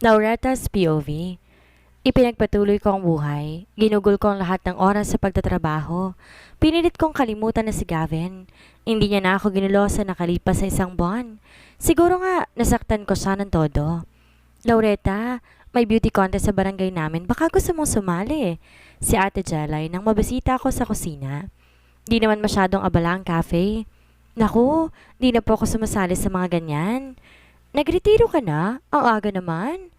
Laureta's POV. Ipinagpatuloy ko ang buhay. Ginugol ko ang lahat ng oras sa pagtatrabaho. Pinilit kong kalimutan na si Gavin. Hindi niya na ako ginulo sa nakalipas sa isang buwan. Siguro nga, nasaktan ko siya ng todo. Laureta, may beauty contest sa barangay namin. Baka gusto mong sumali. Si Ate Jelay nang mabisita ako sa kusina. Di naman masyadong abala ang cafe. Naku, di na po ako sumasali sa mga ganyan. Nagretiro ka na? Ang aga naman.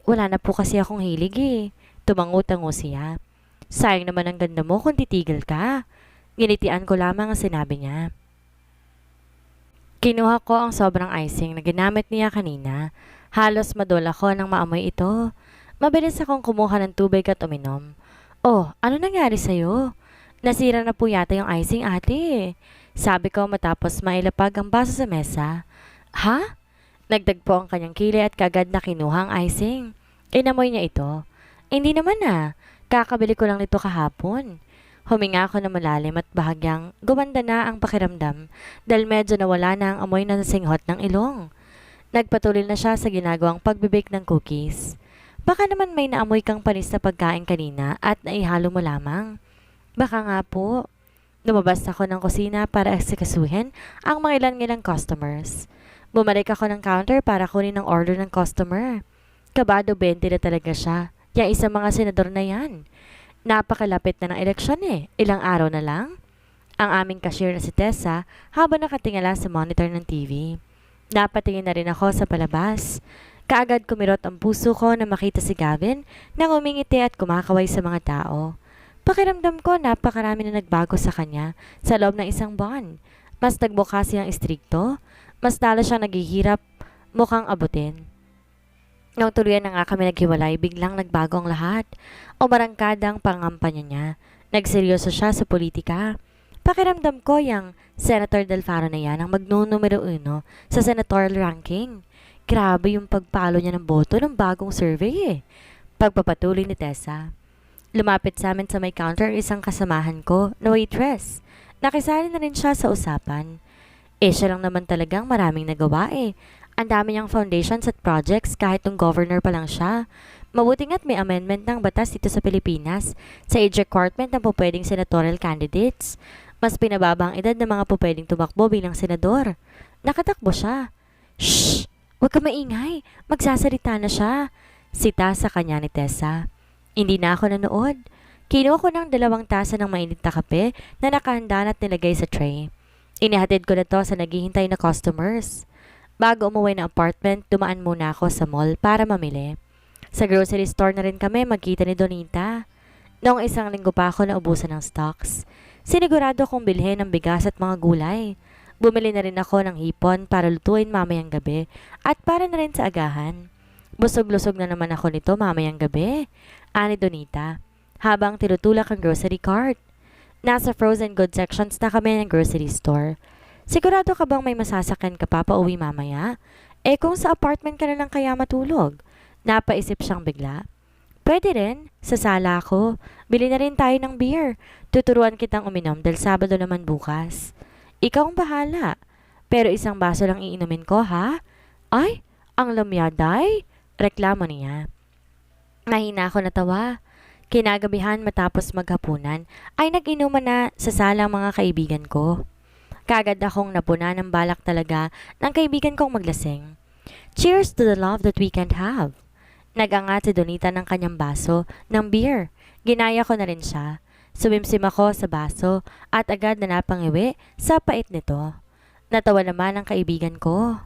Wala na po kasi akong hilig eh. Tumango-tango siya. Sayang naman ang ganda mo kung titigil ka. Ginitian ko lamang ang sinabi niya. Kinuha ko ang sobrang icing na ginamit niya kanina. Halos madol ako nang maamoy ito. Mabilis akong kumuha ng tubig at uminom. Oh, ano nangyari sa'yo? Nasira na po yata yung icing ate. Sabi ko matapos mailapag ang baso sa mesa. Ha? Nagdag po ang kanyang kilay at kagad na kinuha ang icing. Inamoy niya ito. Hindi naman kakabili ko lang nito kahapon. Huminga ako na malalim at bahagyang gumanda na ang pakiramdam dahil medyo nawala na ang amoy na nasinghot ng ilong. Nagpatuloy na siya sa ginagawang pagbibake ng cookies. Baka naman may naamoy kang panis na pagkain kanina at naihalo mo lamang. Baka nga po. Lumabas ako ng kusina para eksikasuhin ang mga ilan-ilang customers. Bumalik ako ng counter para kunin ang order ng customer. Kabado 20 na talaga siya. Yung isang mga senador na yan. Napakalapit na ng eleksyon eh. Ilang araw na lang. Ang aming cashier na si Tessa habang nakatingala sa monitor ng TV. Napatingin na rin ako sa palabas. Kaagad kumirot ang puso ko na makita si Gavin na umingiti at kumakaway sa mga tao. Pakiramdam ko napakarami na nagbago sa kanya sa loob ng isang buwan. Mas nagbukas siyang istrikto. Mas lalo siyang naghihirap, mukhang abutin. Nung tuluyan na nga kami naghiwalay, biglang nagbago ang lahat. Umarangkada ang pangampanya niya. Nagseryoso siya sa politika. Pakiramdam ko yung Senator Delfaro na yan ang magnunumero 1 sa senatorial ranking. Grabe yung pagpalo niya ng boto ng bagong survey eh. Pagpapatuloy ni Tessa. Lumapit sa amin sa may counter isang kasamahan ko na waitress. Nakisali na rin siya sa usapan. Siya lang naman talagang maraming nagawa eh. Ang dami niyang foundations at projects kahit nung governor pa lang siya. Mabuti nga't may amendment ng batas dito sa Pilipinas sa age requirement ng pupwedeng senatorial candidates. Mas pinababa ang edad ng mga pupwedeng tumakbo bilang senador. Nakatakbo siya. Shh! Huwag ka maingay. Magsasalita na siya. Sita sa kanya ni Tessa. Hindi na ako nanood. Kinuha ko ng 2 tasa ng mainit na kape na nakahanda at nilagay sa tray. Inihatid ko na to sa naghihintay na customers. Bago umuwi ng apartment, dumaan muna ako sa mall para mamili. Sa grocery store na rin kami magkita ni Donita. Noong isang linggo pa ako naubusan ng stocks. Sinigurado kong bilhin ng bigas at mga gulay. Bumili na rin ako ng hipon para lutuin mamayang gabi at para na rin sa agahan. Busog-lusog na naman ako nito mamayang gabi, ani Donita, habang tinutulak ang grocery cart. Nasa frozen goods sections na kami ng grocery store. Sigurado ka bang may masasakyan ka pa pauwi mamaya? Kung sa apartment ka na lang kaya matulog? Napaisip siyang bigla. Pwede rin, sa sala ako. Bili na rin tayo ng beer. Tuturuan kitang uminom dahil Sabado naman bukas. Ikaw ang bahala. Pero isang baso lang iinumin ko ha? Ay, ang lamyaday? Reklamo niya. Mahina ako natawa. Kinagabihan matapos maghapunan ay nag-inuman na sa sala ang mga kaibigan ko. Kagad akong napuna ng balak talaga ng kaibigan kong maglasing. Cheers to the love that we can't have. Nag-angat si Donita ng kanyang baso ng beer. Ginaya ko na rin siya. Sumimsim ako sa baso at agad na napangiwi sa pait nito. Natawa naman ang kaibigan ko.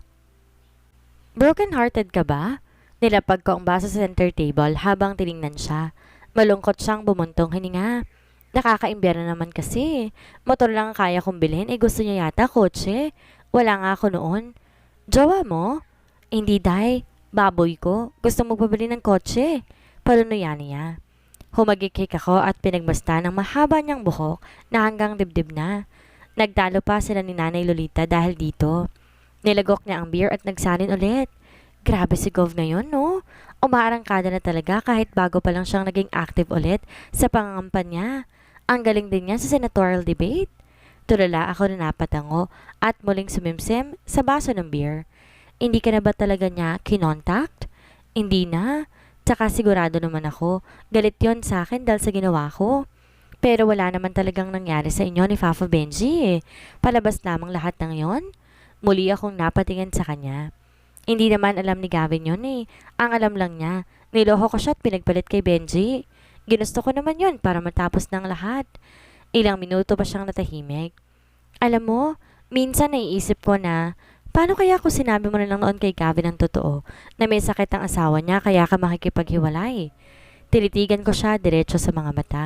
Broken-hearted ka ba? Nilapag ko ang baso sa center table habang tiningnan siya. Malungkot siyang bumuntong hininga. Nakakaimbera naman kasi. Motor lang ang kaya kong bilhin. Gusto niya yata kotse. Wala nga ako noon. Jowa mo? Hindi day. Baboy ko. Gusto mo pabili ng kotse. Palunuyan niya. Humagikik ako at pinagmasta ng mahaba niyang buhok na hanggang dibdib na. Nagtalo pa sila ni Nanay Lolita dahil dito. Nilagok niya ang beer at nagsalin ulit. Grabe si Gov ngayon, no? Umaarangkada na talaga kahit bago pa lang siyang naging active ulit sa pangangampanya. Ang galing din niya sa senatorial debate. Tulala ako na napatango at muling sumimsim sa baso ng beer. Hindi ka na ba talaga niya kinontact? Hindi na. Tsaka sigurado naman ako, galit yon sa akin dahil sa ginawa ko. Pero wala naman talagang nangyari sa inyo ni Papa Benji eh. Palabas lamang lahat ng yon. Muli akong napatingin sa kanya. Hindi naman alam ni Gavin yon eh. Ang alam lang niya, niloko ko siya at pinagpalit kay Benji. Ginusto ko naman yon para matapos ng lahat. Ilang minuto pa siyang natahimik. Alam mo, minsan naiisip ko na, paano kaya kung sinabi mo na lang noon kay Gavin ang totoo, na may sakit ang asawa niya kaya ka makikipaghiwalay? Tinitigan ko siya diretso sa mga mata.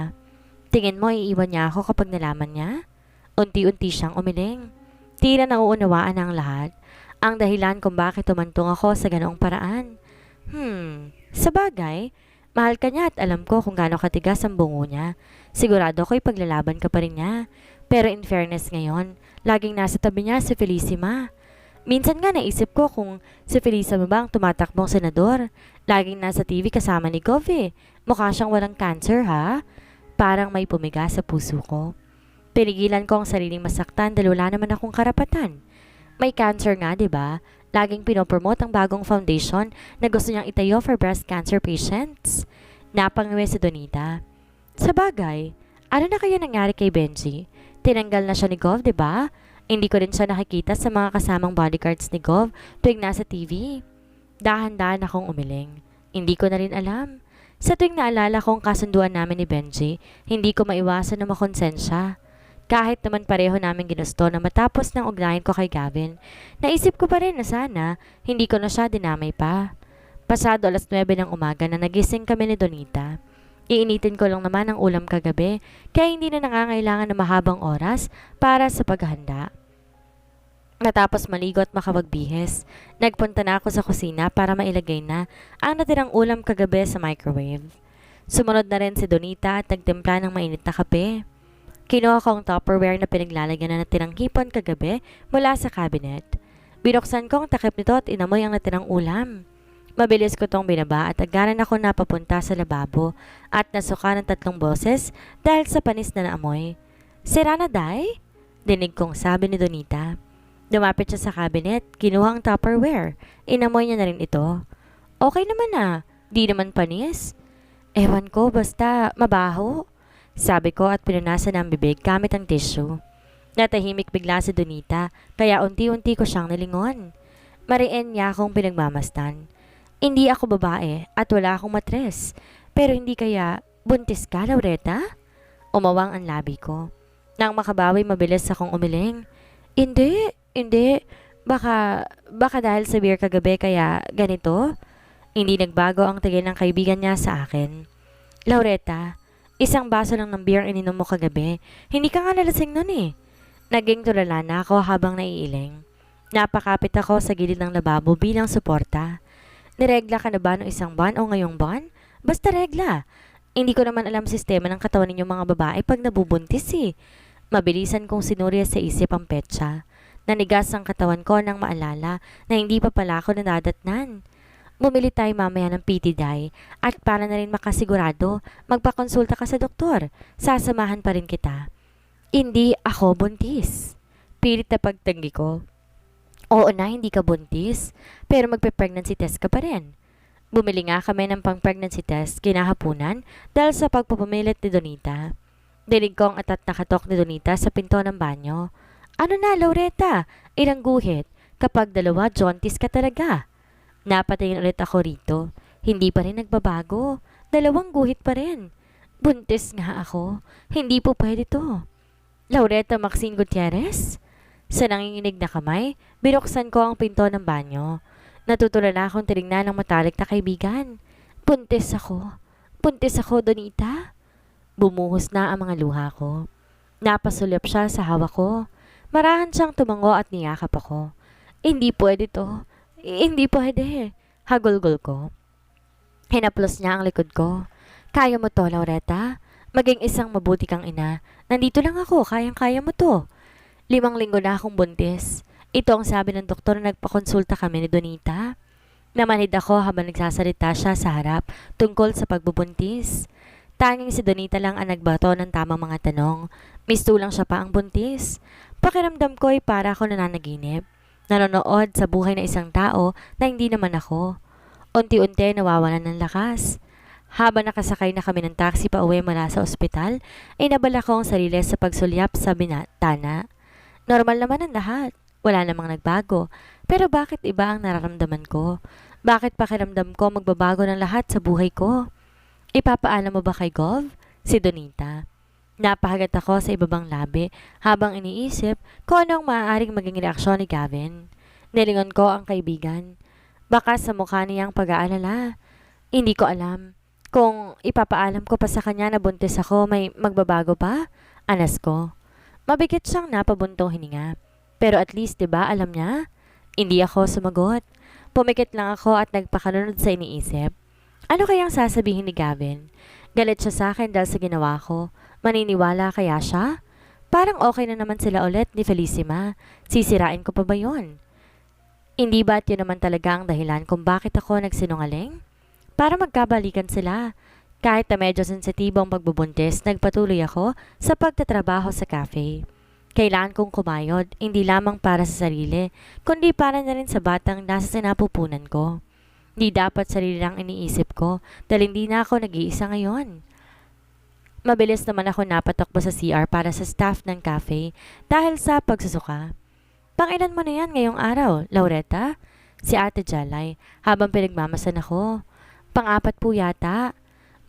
Tingin mo iiwan niya ako kapag nalaman niya? Unti-unti siyang umiling. Tila nauunawaan ang lahat. Ang dahilan kung bakit tumantong ako sa ganoong paraan. Sa bagay, mahal ka niya at alam ko kung gaano katigas ang bungo niya. Sigurado ko ipaglalaban ka pa rin niya. Pero in fairness ngayon, laging nasa tabi niya si Felicima. Minsan nga naisip ko kung si Felicima ba ang tumatakbong senador. Laging nasa TV kasama ni Gov eh. Mukha siyang walang cancer ha. Parang may pumiga sa puso ko. Pinigilan ko ang sariling masaktan dahil wala naman akong karapatan. May cancer nga, di ba? Laging pinopromote ang bagong foundation na gusto niyang itayo for breast cancer patients. Napangiwi si Donita. Sa bagay, ano na kaya nangyari kay Benji? Tinanggal na siya ni Gov, di ba? Hindi ko rin siya nakikita sa mga kasamang bodyguards ni Gov tuwing nasa TV. Dahan-dahan akong umiling. Hindi ko na rin alam. Sa tuwing naalala kong kasunduan namin ni Benji, hindi ko maiwasan na makonsensya. Kahit naman pareho namin ginusto na matapos ng ugnayan ko kay Gavin, naisip ko pa rin na sana hindi ko na siya dinamay pa. Pasado 9:00 ng umaga na nagising kami ni Donita. Iinitin ko lang naman ang ulam kagabi kaya hindi na nangangailangan ng mahabang oras para sa paghahanda. Matapos maligo at makapagbihis, nagpunta na ako sa kusina para mailagay na ang natirang ulam kagabi sa microwave. Sumunod na rin si Donita at nagtimpla ng mainit na kape. Kinuha ko ang Tupperware na pinaglalagyan na natirang hipon kagabi mula sa cabinet. Binuksan ko ang takip nito at inamoy ang natirang ulam. Mabilis ko tong binaba at agaran ako napapunta sa lababo at nasuka ng 3 boses dahil sa panis na naamoy. "Sira na, Day?" Dinig kong sabi ni Donita. Lumapit siya sa cabinet, kinuha ang Tupperware. Inamoy niya na rin ito. "Okay naman ah, di naman panis." "Ewan ko, basta mabaho," sabi ko at pinunasan ang bibig gamit ang tissue. Natahimik bigla si Donita, kaya unti-unti ko siyang nalingon. Mariin niya akong pinagmamastan. "Hindi ako babae at wala akong matres. Pero hindi kaya buntis ka, Laureta?" Umawang ang labi ko. Nang makabawi, mabilis akong umiling. Hindi. Baka dahil sa beer kagabi kaya ganito?" Hindi nagbago ang tingin ng kaibigan niya sa akin. "Laureta, isang baso lang ng beer ininom mo kagabi. Hindi ka nga nalasing nun eh." Naging tulala na ako habang naiiling. Napakapit ako sa gilid ng lababo bilang suporta. "Niregla ka na ba noong isang buwan o ngayong buwan?" "Basta regla. Hindi ko naman alam sistema ng katawan ninyong mga babae pag nabubuntis eh." Mabilisan kong sinuri sa isip ang petsa. Nanigas ang katawan ko nang maalala na hindi pa pala ako nadadatnan. "Bumili tayo mamaya ng PT dye at para na rin makasigurado, magpakonsulta ka sa doktor. Sasamahan pa rin kita." "Hindi ako buntis." Pilit na pagtanggi ko. "Oo na, hindi ka buntis, pero magpe-pregnancy test ka pa rin." Bumili nga kami ng pang-pregnancy test kinahapunan dahil sa pagpapumilit ni Donita. Dinig ko ang atat na katok ni Donita sa pinto ng banyo. "Ano na, Laureta? Ilang guhit? Kapag 2, jaundice ka talaga." Napatingin ulit ako rito. Hindi pa rin nagbabago. 2 guhit pa rin. Buntis nga ako. Hindi po pwede to. "Laureta Maxine Gutierrez?" Sa nanginginig na kamay, binuksan ko ang pinto ng banyo. Natutulala akong tinignan ng matalik na kaibigan. Buntis ako. Buntis ako, Donita." Bumuhos na ang mga luha ko. Napasulyap siya sa hawak ko. Marahan siyang tumango at niyakap ako. "Hindi pwede to. Hindi pwede." Hagulgol ko. Hinaplos niya ang likod ko. "Kaya mo to, Laureta. Maging isang mabuti kang ina. Nandito lang ako, kayang-kaya mo to." 5 linggo na akong buntis. Ito ang sabi ng doktor na nagpakonsulta kami ni Donita. Namanhid ako habang nagsasalita siya sa harap tungkol sa pagbubuntis. Tanging si Donita lang ang nagbato ng tamang mga tanong. Mistulang siya pa ang buntis. Pakiramdam ko ay para ako nananaginip. Nanonood sa buhay ng isang tao na hindi naman ako. Unti-unti nawawalan ng lakas. Habang nakasakay na kami ng taxi pa uwi mula sa ospital, ay nabala ko ang sarili sa pagsulyap sa binatana. Normal naman ang lahat. Wala namang nagbago. Pero bakit iba ang nararamdaman ko? Bakit pakiramdam ko magbabago ng lahat sa buhay ko? Ipapaalam mo ba kay Gov? Si Donita. Napahagat ako sa ibabang labi habang iniisip kung ano ang maaaring maging reaksyon ni Gavin. Nilingon ko ang kaibigan. Baka sa mukha niyang pag-aalala. Hindi ko alam. Kung ipapaalam ko pa sa kanya na buntis ako, may magbabago pa? Anas ko. Mabigat siyang napabuntong hininga. Pero at least, 'di ba, alam niya? Hindi ako sumagot. Pumikit lang ako at nagpakalunod sa iniisip. Ano kayang sasabihin ni Gavin? Galit siya sa akin dahil sa ginawa ko. Maniniwala kaya siya? Parang okay na naman sila ulit ni Felicima. Sisirain ko pa ba yun? Hindi ba't yun naman talaga ang dahilan kung bakit ako nagsinungaling? Para magkabalikan sila. Kahit na medyo sensitibo ang pagbubuntis, nagpatuloy ako sa pagtatrabaho sa cafe. Kailangan kong kumayod, hindi lamang para sa sarili, kundi para na rin sa batang nasa sinapupunan ko. Hindi dapat sarili lang iniisip ko dahil hindi na ako nag-iisa ngayon. Mabilis naman ako napatakbo sa CR para sa staff ng cafe dahil sa pagsusuka. Pangilan mo na yan ngayong araw, Laureta? Si Ate Jalay, habang pinagmamasan ako. Pang-apat po yata.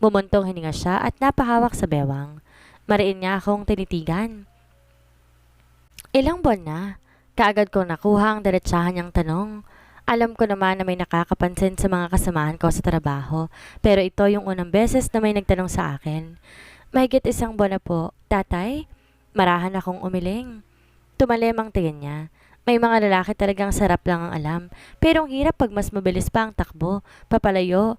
Bumuntong hininga siya at napahawak sa bewang. Mariin niya akong tinitigan. Ilang buwan na? Kaagad kong nakuha ang diretsahan niyang tanong. Alam ko naman na may nakakapansin sa mga kasamahan ko sa trabaho, pero ito yung unang beses na may nagtanong sa akin. Mahigit 1 buwan na po, tatay? Marahan akong umiling. Tumalim ang tingin niya. May mga lalaki talagang sarap lang ang alam, pero ang hirap pag mas mabilis pa ang takbo, papalayo,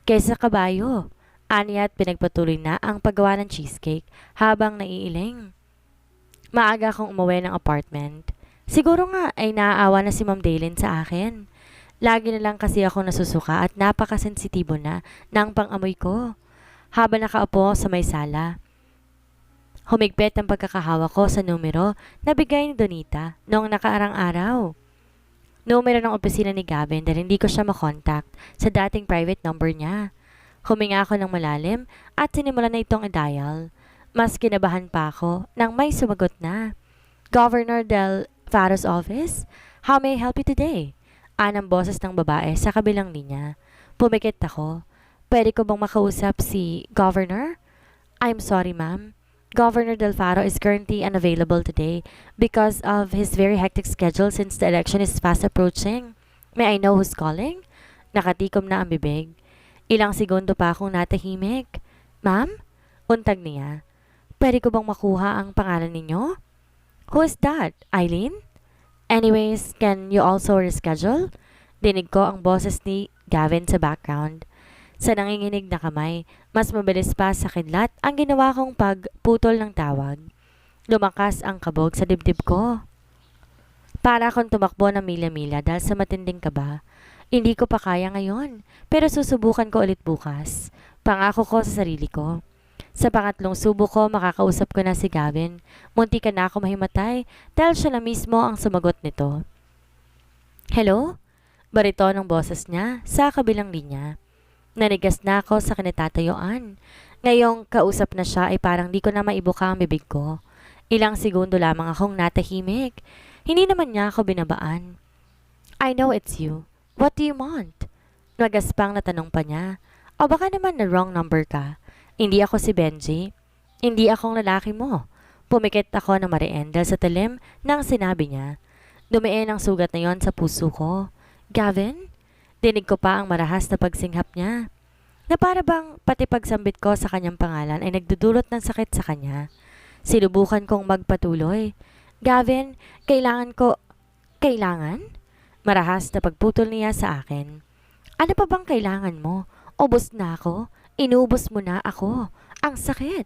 kaysa kabayo. Aniya at pinagpatuloy na ang paggawa ng cheesecake habang naiiling. Maaga akong umuwi ng apartment. Siguro nga ay naaawa na si Ma'am Daylin sa akin. Lagi na lang kasi ako nasusuka at napakasensitibo na ng pang-amoy ko. Habang nakaupo sa may sala, humigpit ang pagkakahawa ko sa numero na bigay ni Donita noong nakaarang araw. Numero ng opisina ni Gavin dahil hindi ko siya makontakt sa dating private number niya. Huminga ako ng malalim at sinimulan na itong i-dial. Mas kinabahan pa ako nang may sumagot na. Governor Del Faro's office? How may I help you today? Anang boses ng babae sa kabilang linya. Pumikit ako. Pwede ko bang makausap si Governor? I'm sorry, ma'am. Governor Del Faro is currently unavailable today because of his very hectic schedule since the election is fast approaching. May I know who's calling? Nakatikom na ang bibig. Ilang segundo pa akong natahimik. Ma'am? Untag niya. Pwede ko bang makuha ang pangalan ninyo? Who is that? Eileen? Anyways, can you also reschedule? Dinig ko ang boses ni Gavin sa background. Sa nanginginig na kamay, mas mabilis pa sa kidlat ang ginawa kong pagputol ng tawag. Lumakas ang kabog sa dibdib ko. Para akong tumakbo ng milya-milya dahil sa matinding kaba. Hindi ko pa kaya ngayon, pero susubukan ko ulit bukas. Pangako ko sa sarili ko. Sa pangatlong subo ko, makakausap ko na si Gavin. Munti ka na ako mahimatay dahil siya na mismo ang sumagot nito. Hello? Barito ng boses niya sa kabilang linya. Nanigas na ako sa kinatatayuan. Ngayong kausap na siya ay parang di ko na maibuka ang bibig ko. Ilang segundo lamang akong natahimik. Hindi naman niya ako binabaan. I know it's you. What do you want? Nagaspang na tanong pa niya. O baka naman na wrong number ka. Hindi ako si Benji. Hindi akong lalaki mo. Pumikit ako na mariin dahil sa talim ng sinabi niya. Dumiin ang sugat na yon sa puso ko. Gavin? Dinig ko pa ang marahas na pagsinghap niya. Na para bang pati pagsambit ko sa kanyang pangalan ay nagdudulot ng sakit sa kanya. Sinubukan kong magpatuloy. Gavin, kailangan ko... Kailangan? Marahas na pagputol niya sa akin. Ano pa bang kailangan mo? Ubos na ako. Inubos mo na ako. Ang sakit.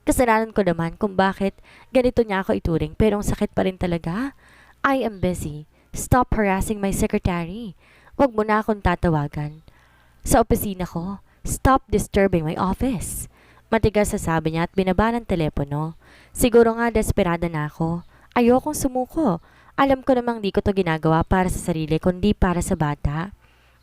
Kasalanan ko naman kung bakit ganito niya ako ituring pero ang sakit pa rin talaga. I am busy. Stop harassing my secretary. Huwag mo na akong tatawagan. Sa opisina ko, stop disturbing my office. Matigas sa sabi niya at binaba ng telepono. Siguro nga desperada na ako. Ayokong sumuko. Alam ko namang di ko to ginagawa para sa sarili kundi para sa bata.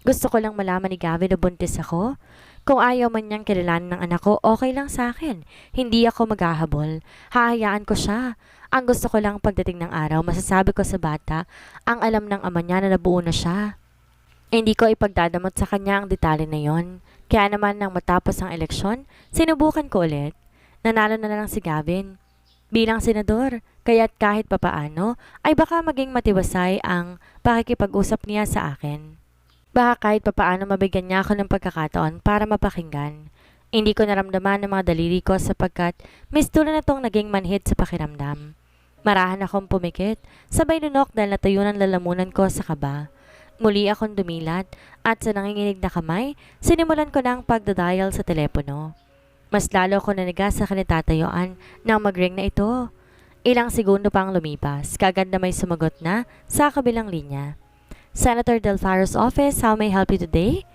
Gusto ko lang malaman ni Gavin na buntis ako. Kung ayaw man niyang kilalanin ng anak ko, okay lang sa akin. Hindi ako maghahabol. Hahayaan ko siya. Ang gusto ko lang pagdating ng araw, masasabi ko sa bata, ang alam ng ama niya na nabuo na siya. Hindi ko ipagdadamot sa kanya ang detalye na yon. Kaya naman nang matapos ang eleksyon, sinubukan ko ulit. Nanalo na lang si Gavin. Bilang senador, kaya't kahit papaano, ay baka maging matiwasay ang pakikipag-usap niya sa akin. Baka kahit papaano mabigyan niya ako ng pagkakataon para mapakinggan. Hindi ko naramdaman ang mga daliri ko sapagkat mistulan na tong naging manhid sa pakiramdam. Marahan akong pumikit, sabay lunok dahil natuyo ng lalamunan ko sa kaba. Muli akong dumilat at sa nanginginig na kamay, sinimulan ko ng pagdadial sa telepono. Mas lalo ko nanigas sa kanitatayuan nang mag-ring na ito. Ilang segundo pang lumipas, kagad na may sumagot na sa kabilang linya. Senator Del Faro's office, how may I help you today?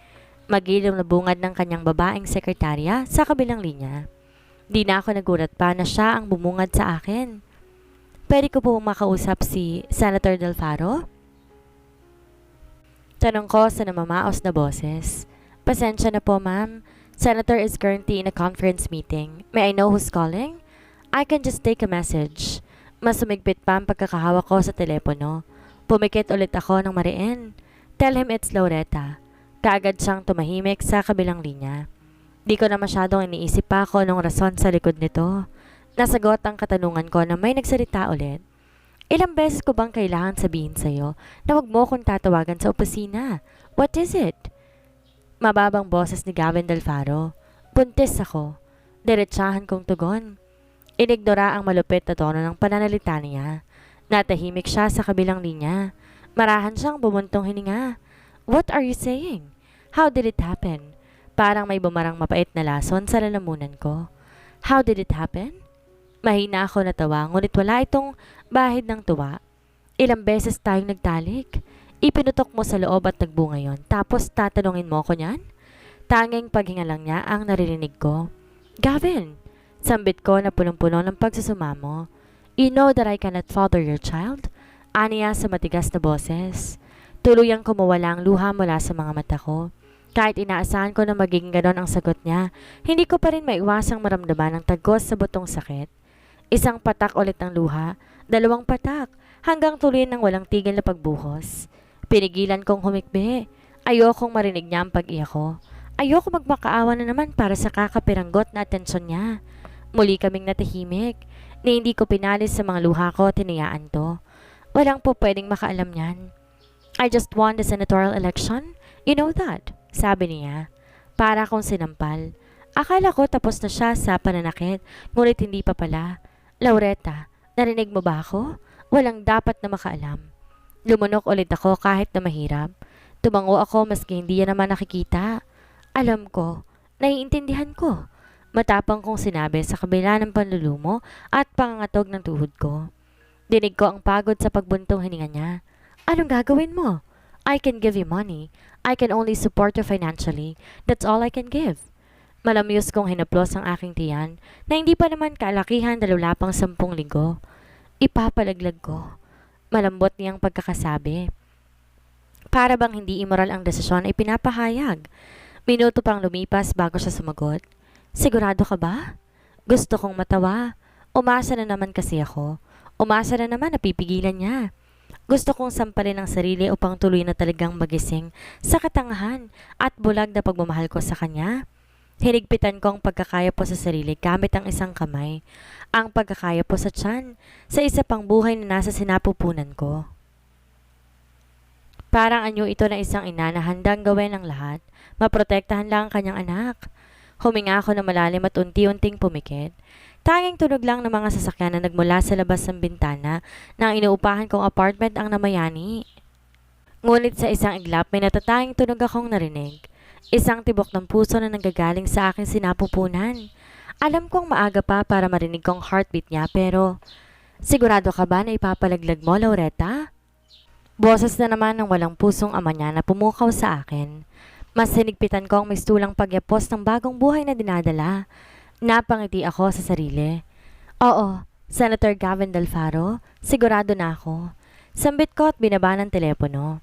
Magilom na bungad ng kanyang babaeng sekretarya sa kabilang linya. Di na ako nagulat pa na siya ang bumungad sa akin. Pwede ko po makausap si Senator Del Faro? Tanong ko sa namamaos na boses. Pasensya na po, ma'am. Senator is currently in a conference meeting. May I know who's calling? I can just take a message. Mas sumigpit pa ang pagkakahawak ko sa telepono. Pumikit ulit ako ng mariin. Tell him it's Laureta. Kaagad siyang tumahimik sa kabilang linya. Di ko na masyadong iniisip pa ako nung rason sa likod nito. Nasagot ang katanungan ko na may nagsalita ulit. Ilang beses ko bang kailangan sabihin sa'yo na wag mo akong tatawagan sa opisina? What is it? Mababang boses ni Gavin Del Faro. Buntis ako. Diretsahan kong tugon. Inignora ang malupit na tono ng pananalita niya. Natahimik siya sa kabilang linya. Marahan siyang bumuntong hininga. What are you saying? How did it happen? Parang may bumarang mapait na lason sa lalamunan ko. How did it happen? Mahina ako natawa, ngunit wala itong bahid ng tuwa. Ilang beses tayong nagtalik. Ipinutok mo sa loob at nagbunga yon. Tapos tatanungin mo ko niyan? Tanging paghinga lang niya ang naririnig ko. Gavin! Sambit ko na punong-puno ng pagsusumamo. You know that I cannot father your child? Aniya sa matigas na boses. Tuluyang kumawala ang luha mula sa mga mata ko. Kahit inaasahan ko na magiging ganon ang sagot niya, hindi ko pa rin maiwasang maramdaman ang tagos sa butong sakit. Isang patak ulit ng luha, dalawang patak, hanggang tuloy ng walang tigil na pagbuhos. Pinigilan kong humikbi. Ayokong marinig niya ang pag-iyak ko. Ayoko magmakaawa na naman para sa kakapiranggot na atensyon niya. Muli kaming natahimik, ni hindi ko pinalis sa mga luha ko, tinayaan to. Walang po pwedeng makaalam niyan. I just won the senatorial election. You know that, sabi niya. Para akong sinampal. Akala ko tapos na siya sa pananakit, ngunit hindi pa pala. Laureta, narinig mo ba ako? Walang dapat na makaalam. Lumunok ulit ako kahit na mahirap. Tumango ako maski hindi yan naman nakikita. Alam ko, naiintindihan ko. Matapang kong sinabi sa kabila ng panlulumo at pangangatog ng tuhod ko. Dinig ko ang pagod sa pagbuntong hininga niya. Anong gagawin mo? I can give you money. I can only support you financially. That's all I can give. Malamyos kong hinaplos ang aking tiyan na hindi pa naman kaalakihan dahil wala pang 10 linggo. Ipapalaglag ko. Malambot niyang pagkakasabi. Para bang hindi immoral ang desisyon ay pinapahayag. Minuto pang lumipas bago siya sumagot. Sigurado ka ba? Gusto kong matawa. Umasa na naman kasi ako. Umasa na naman na pipigilan niya. Gusto kong sampalin ang sarili upang tuloy na talagang magising sa katangahan at bulag na pagmamahal ko sa kanya. Hinigpitan ko ang pagkakaya po sa sarili gamit ang isang kamay, ang pagkakaya po sa tiyan, sa isa pang buhay na nasa sinapupunan ko. Parang anyo ito na isang ina na handang gawin ang lahat, maprotektahan lang ang kanyang anak. Huminga ako na malalim at unti-unting pumikit. Tanging tunog lang ng mga sasakyan na nagmula sa labas ng bintana ng inuupahan kong apartment ang namayani. Ngunit sa isang iglap may natatanging tunog akong narinig. Isang tibok ng puso na nanggagaling sa aking sinapupunan. Alam kong maaga pa para marinig kong heartbeat niya pero sigurado ka ba na ipapalaglag mo, Laureta? Boses na naman ng walang pusong ama niya na pumukaw sa akin. Mas hinigpitan ko ang mistulang pagyapos ng bagong buhay na dinadala. Napangiti ako sa sarili. Oo, Senator Gavin Del Faro, sigurado na ako. Sambit ko at binaba ng telepono.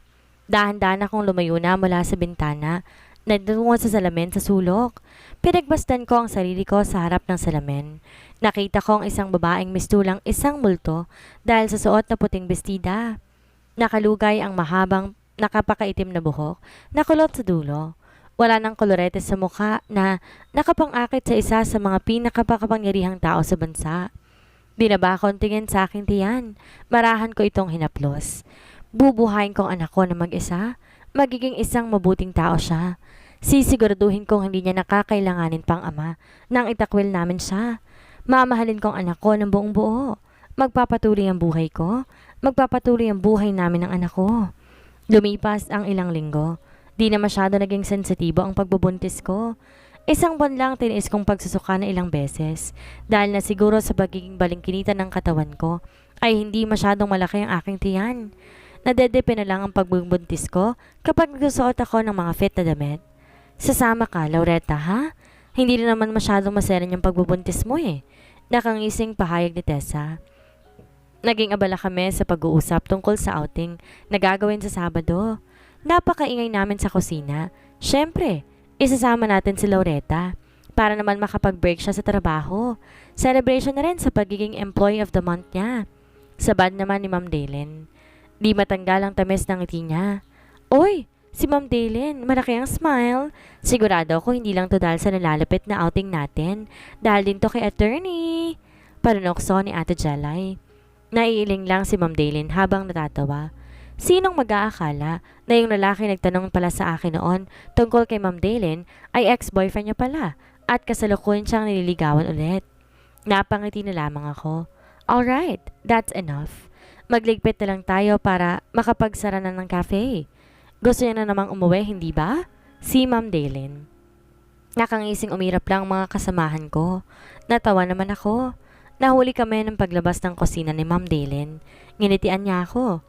Dahan-dahan akong lumayo na mula sa bintana, nagtungo sa salamin sa sulok. Pinagbastan ko ang sarili ko sa harap ng salamin. Nakita ko ang isang babaeng mistulang isang multo dahil sa suot na puting bestida. Nakalugay ang mahabang nakapakaitim na buhok, nakulot sa dulo. Wala nang kolorete sa mukha na nakapangakit sa isa sa mga pinakapakapangyarihang tao sa bansa. Binaba ko ang tingin sa aking tiyan. Marahan ko itong hinaplos. Bubuhayin kong anak ko na mag-isa. Magiging isang mabuting tao siya. Sisiguraduhin kong hindi niya nakakailanganin pang ama nang itakwil namin siya. Mamahalin kong anak ko ng buong buo. Magpapatuloy ang buhay ko. Magpapatuloy ang buhay namin ng anak ko. Lumipas ang ilang linggo. Di na masyado naging sensitibo ang pagbubuntis ko. Isang buwan lang tiniis kong pagsusuka na ilang beses dahil na siguro sa pagiging balingkinitan ng katawan ko ay hindi masyadong malaki ang aking tiyan. Nadedepe na lang ang pagbubuntis ko kapag nagsusuot ako ng mga fit na damit. Sasama ka, Laureta, ha? Hindi rin naman masyadong maselan yung pagbubuntis mo eh. Nakangising pahayag ni Tessa. Naging abala kami sa pag-uusap tungkol sa outing na gagawin sa Sabado. Napakaingay namin sa kusina. Siyempre, isasama natin si Laureta para naman makapag-break siya sa trabaho. Celebration na rin sa pagiging Employee of the Month niya. Sabad naman ni Ma'am Dalen. Di matanggal ang tamis ng ngiti niya. Oy, si Ma'am Dalen, malaki ang smile. Sigurado ako hindi lang to dahil sa nalalapit na outing natin. Dahil din to kay attorney. Panunokso ni Ate Jelay. Naiiling lang si Ma'am Dalen habang natatawa. Sinong mag-aakala na yung lalaki nagtanong pala sa akin noon tungkol kay Ma'am Dalen ay ex-boyfriend niya pala at kasalukuyan siyang nililigawan ulit. Napangiti na lamang ako. Alright, that's enough. Magligpit na lang tayo para makapagsara na ng cafe. Gusto niya na namang umuwi, hindi ba? Si Ma'am Dalen. Nakangising umirap lang mga kasamahan ko. Natawa naman ako. Nahuli kami ng paglabas ng kusina ni Ma'am Dalen. Nginitian niya ako.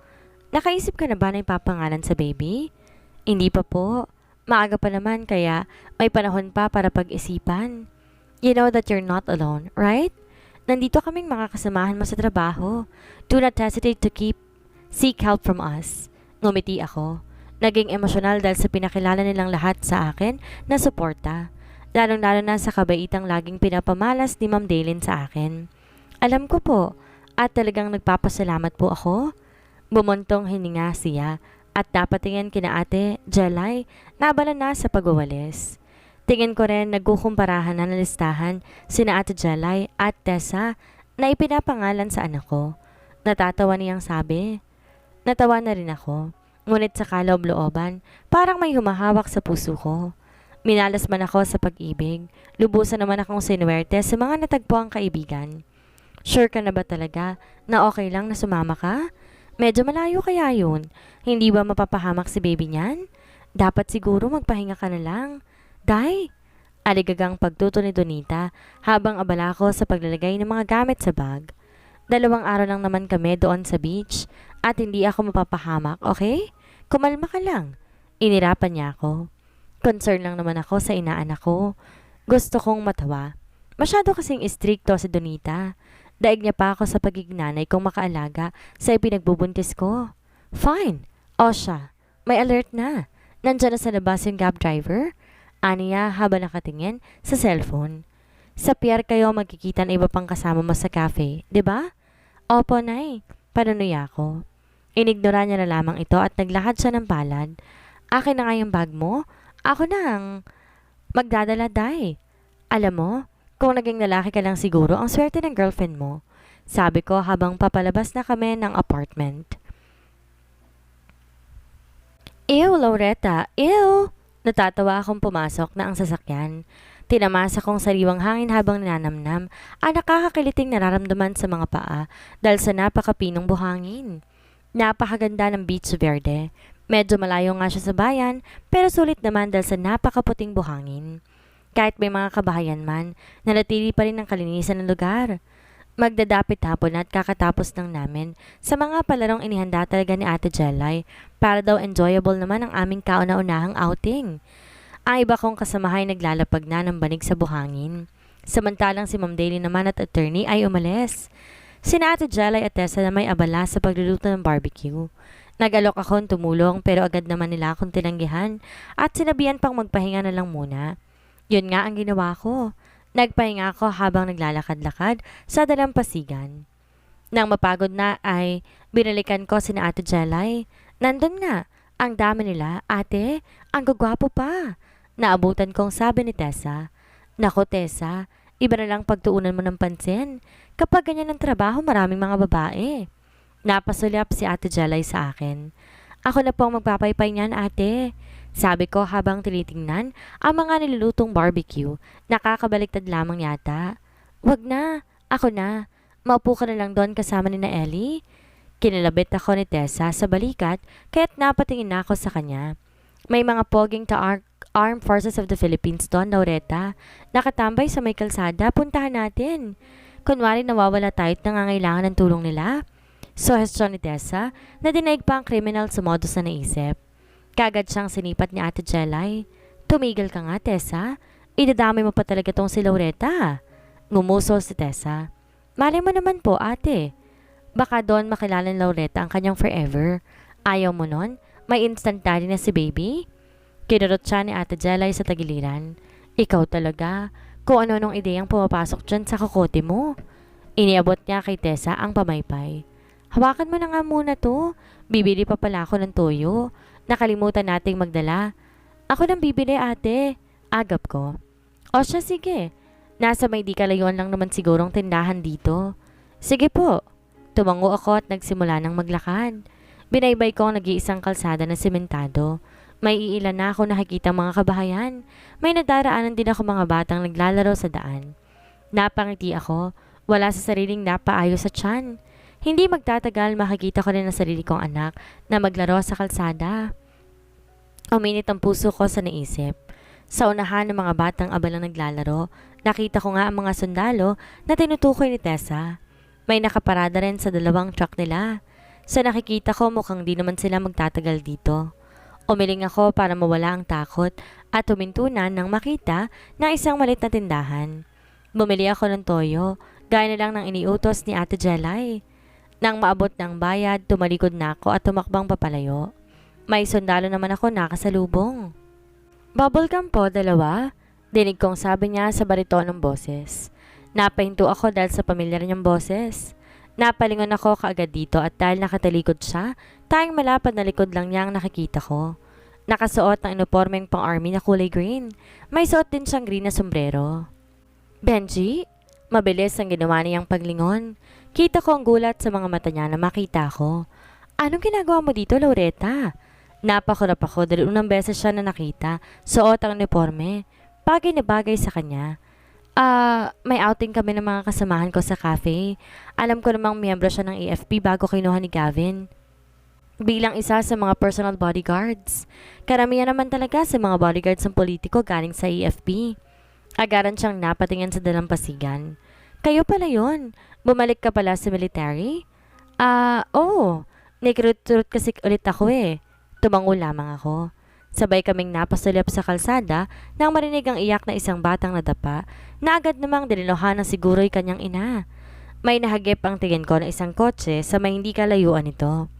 Nakaisip ka na ba na ipapangalan sa baby? Hindi pa po. Maaga pa naman kaya may panahon pa para pag-isipan. You know that you're not alone, right? Nandito kaming mga kasamahan mo sa trabaho. Do not hesitate to seek help from us. Ngumiti ako. Naging emosyonal dahil sa pinakilala nilang lahat sa akin na suporta. Lalong-lalo na sa kabaitang laging pinapamalas ni Ma'am Dalen sa akin. Alam ko po, at talagang nagpapasalamat po ako. Bumuntong hininga siya at napatingin kina Ate Jelay na abala na sa pagwawalis. Tingin ko rin nagkukumparahan na listahan sina Ate Jelay at Tessa na ipinapangalan sa anak ko. Natatawa niyang sabi. Natawa na rin ako, ngunit sa kaloob-looban parang may humahawak sa puso ko. Minalas man ako sa pag-ibig, lubusan naman akong sinuwerte sa mga natagpuang kaibigan. Sure ka na ba talaga na okay lang na sumama ka? Medyo malayo kaya yun. Hindi ba mapapahamak si baby niyan? Dapat siguro magpahinga ka na lang. Day! Aligagang pagtuto ni Donita habang abala ko sa paglalagay ng mga gamit sa bag. 2 araw lang naman kami doon sa beach at hindi ako mapapahamak, okay? Kumalma ka lang. Inirapan niya ako. Concern lang naman ako sa inaanak ko. Gusto kong matawa. Masyado kasing istrikto si Donita. Daig niya pa ako sa pagiging nanay kong makaalaga sa ipinagbubuntis ko. Fine. O siya, may alert na. Nandiyan na sa labas yung cab driver. Aniya habang nakatingin sa cellphone. Sa pier kayo magkikita ng iba pang kasama mo sa cafe, di ba? Opo, Nay. Panunuya ako. Inignora niya na lamang ito at naglakad siya ng palad. Akin na nga yung bag mo. Ako na ang magdadala, Day. Alam mo, kung naging lalaki ka lang siguro, ang swerte ng girlfriend mo. Sabi ko habang papalabas na kami ng apartment. Ew, Laureta, ew! Natatawa akong pumasok na ang sasakyan. Tinamasa kong sariwang hangin habang ninanamnam ang nakakakiliting nararamdaman sa mga paa dahil sa napakapinong buhangin. Napakaganda ng Beach Verde. Medyo malayo nga siya sa bayan pero sulit naman dahil sa napakaputing buhangin. Kahit may mga kabahayan man, nanatili pa rin ang kalinisan ng lugar. Magdadapit hapon at kakatapos ng namin sa mga palarong inihanda talaga ni Ate Jelay para daw enjoyable naman ang aming kauna-unahang outing. Ang iba kong kasamahay naglalapag na ng banig sa buhangin. Samantalang si Ma'am Daly naman at attorney ay umalis. Sina Ate Jelay at Tessa na may abala sa pagluluto ng barbecue. Nag-alok akong tumulong pero agad naman nila akong tinanggihan at sinabihan pang magpahinga na lang muna. Yun nga ang ginawa ko. Nagpahinga ako habang naglalakad-lakad sa dalampasigan. Nang mapagod na ay binalikan ko sina Ate Jelay. Nandun nga, ang dami nila. Ate, ang gagwapo pa. Naabutan kong sabi ni Tessa. Nako Tessa, iba na lang pagtuunan mo ng pansin. Kapag ganyan ang trabaho, maraming mga babae. Napasulyap si Ate Jelay sa akin. Ako na po ang magpapaypay niyan, ate. Sabi ko habang tinitingnan ang mga nilulutong barbecue. Nakakabaliktad lamang yata. Wag na, ako na. Maupo ka na lang doon kasama ni na Ellie. Kinalabit ako ni Tessa sa balikat kaya't napatingin na ako sa kanya. May mga poging Armed Forces of the Philippines doon, Laureta. Nakatambay sa may kalsada, puntahan natin. Kunwari nawawala tayo't nangangailangan ng tulong nila. Suhestyon ni Tessa na dinaig pa ang kriminal sa modus na naisip. Kagad siyang sinipat ni Ate Jelay. Tumigil ka nga, Tessa. Idadamay mo pa talaga tong si Laureta. Ngumusol si Tessa. Malay mo naman po, ate. Baka doon makilala ni Laureta ang kanyang forever. Ayaw mo nun? May instant daddy na si baby? Kinurot siya ni Ate Jelay sa tagiliran. Ikaw talaga. Kung ano-anong ideyang pumapasok dyan sa kokote mo. Iniabot niya kay Tessa ang pamaypay. Hawakan mo na nga muna to. Bibili pa pala ako ng toyo. Nakalimutan nating magdala. Ako nang bibili, ate. Agap ko. O siya, sige. Nasa may di kalayuan lang naman sigurong tindahan dito. Sige po. Tumango ako at nagsimula ng maglakad. Binaybay ko ang nag-iisang kalsada na sementado. May iilan na ako nakikita mga kabahayan. May nadaraanan din ako mga batang naglalaro sa daan. Napangiti ako. Wala sa sariling napaayos sa tiyan. Hindi magtatagal makikita ko rin ang sarili kong anak na maglaro sa kalsada. Uminit ang puso ko sa naisip. Sa unahan ng mga batang abalang naglalaro, nakita ko nga ang mga sundalo na tinutukoy ni Tessa. May nakaparada rin sa dalawang truck nila. Sa nakikita ko mukhang di naman sila magtatagal dito. Umiling ako para mawala ang takot at humintunan nang makita na isang malit na tindahan. Bumili ako ng toyo, gaya na lang ng iniutos ni Ate Jelay. Nang maabot ng bayad, tumalikod na ako at tumakbang papalayo. May sundalo naman ako nakasalubong. Bubblegum po, dalawa. Dinig kong sabi niya sa baritonong boses. Napahinto ako dahil sa pamilyar niyang boses. Napalingon ako kaagad dito at dahil nakatalikod siya, tayong malapad na likod lang niya ang nakikita ko. Nakasuot ng uniformeng pang-army na kulay green. May suot din siyang green na sombrero. Benji? Mabilis ang ginawa niyang paglingon. Kita ko ang gulat sa mga mata niya na makita ko. Anong ginagawa mo dito, Laureta? Napakurap ako dahil unang beses siya na nakita, suot ang uniforme. Bagay na bagay sa kanya. May outing kami ng mga kasamahan ko sa cafe. Alam ko namang miyembro siya ng AFP bago kinuha ni Gavin. Bilang isa sa mga personal bodyguards. Karamihan naman talaga sa mga bodyguards ng politiko galing sa AFP. Agaran siyang napatingin sa dalampasigan. Kayo pala yun. Bumalik ka pala sa military? Oo. Nag-recruit kasi ulit ako eh. Tumango lamang ako. Sabay kaming napasulap sa kalsada nang marinig ang iyak na isang batang nadapa na agad namang dinilohan ng siguro'y kanyang ina. May nahagip ang tingin ko na isang kotse sa may hindi kalayuan nito.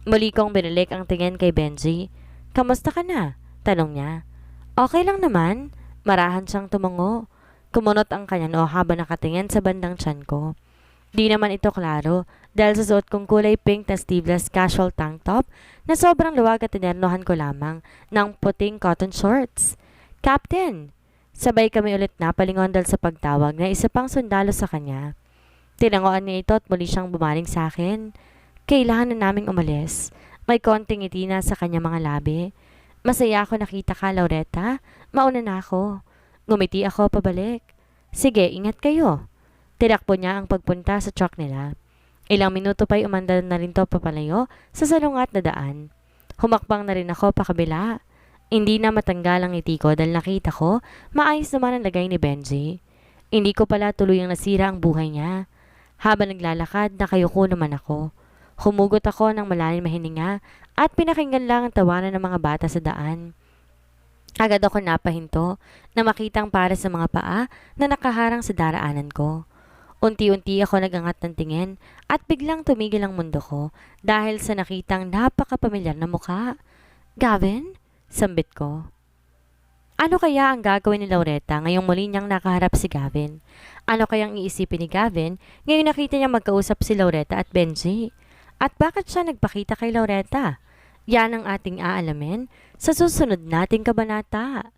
Muli kong binalik ang tingin kay Benji. Kamusta ka na? Tanong niya. Okay lang naman. Marahan siyang tumango. Kumunot ang kanya noo habang nakatingin sa bandang tiyan ko. Di naman ito klaro dahil sa suot kong kulay pink na sleeveless casual tank top na sobrang luwag at tinernohan ko lamang ng puting cotton shorts. Captain! Sabay kami ulit napalingon dahil sa pagtawag na isa pang sundalo sa kanya. Tinangoan niya ito at muli siyang bumaling sa akin. Kailangan na naming umalis. May konting ngiti na sa kanya mga labi. Masaya ako nakita ka, Laureta. Mauna na ako. Ngumiti ako pabalik. Sige, ingat kayo. Tinakbo niya ang pagpunta sa truck nila. Ilang minuto pa'y umandar na rin to papalayo sa salungat na daan. Humakbang na rin ako pakabila. Hindi na matanggal ang ngiti ko dahil nakita ko maayos naman ang lagay ni Benji. Hindi ko pala tuluyang nasira ang buhay niya. Habang naglalakad, nakayuko naman ako. Humugot ako ng malalim na hininga at pinakinggan lang ang tawanan ng mga bata sa daan. Agad ako napahinto na makitang para sa mga paa na nakaharang sa daraanan ko. Unti-unti ako nagangat ng tingin at biglang tumigil ang mundo ko dahil sa nakitang napakapamilyar na mukha. Gavin? Sambit ko. Ano kaya ang gagawin ni Laureta ngayong muli niyang nakaharap si Gavin? Ano kayang iisipin ni Gavin ngayong nakita niya magkausap si Laureta at Benji? At bakit siya nagpakita kay Laureta? Yan ang ating aalamin sa susunod nating kabanata.